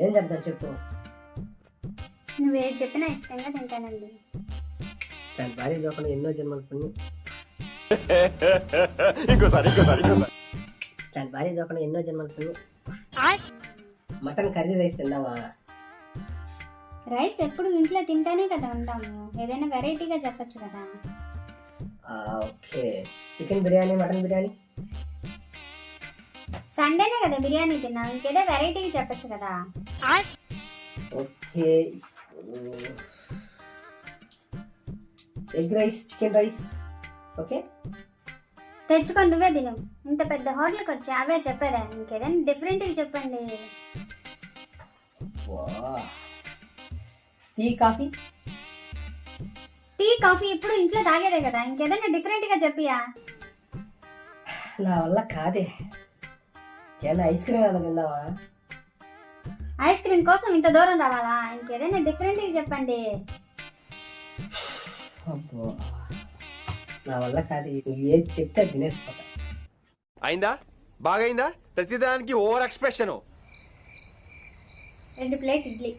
ఏం చెప్తా చెప్పు. నువ్వేది చెప్పినా ఇష్టంగా తింటానండి. దాని భార్య దోకుండా ఎన్నో జన్మలు పుణ్యం. ఇంకోసారి దాని భార్య దోకుండా ఎన్నో జన్మలు పుణ్యం. మటన్ కర్రీ రైస్ తిన్నావా? రైస్ ఎప్పుడు ఇంట్లో తింటానే కదా ఉంటాము. ఏదైనా వెరైటీగా చెప్పొచ్చు కదా. Okay. Chicken biryani, mutton biryani. సండేనే కదా బిర్యానీ తిన్నాం, ఇంకేదో వెరైటీగా చెప్పొచ్చు కదా. Okay. Egg rice, chicken rice. Okay. తెచ్చుకొని నువ్వే తిను. ఇంత పెద్ద హోటల్కి వచ్చి అవే చెప్పేదా? ఇంకేదైనా డిఫరెంట్గా చెప్పండి. Tea, coffee. టీ కాఫీ ఇప్పుడు ఇంట్లో తాగేదే కదా, ఇంకేదైనా డిఫరెంట్గా చెప్పియా. నా వల్ల కాదే. ఏమన్నా ఐస్ క్రీమ్ ఏమైనా తిందావా? ఐస్ క్రీమ్ కోసం ఇంత దూరం రావాలా? ఇంకేదైనా డిఫరెంట్గా చెప్పండి. అబ్బో, నా వల్ల కాదు. నువ్వు ఏది చెప్తే తినేసిపోతా. అయిందా? బాగైందా? ప్రతిదానికి ఓవర్ ఎక్స్ప్రెషన్. 2 ప్లేట్ ఇడ్లీ.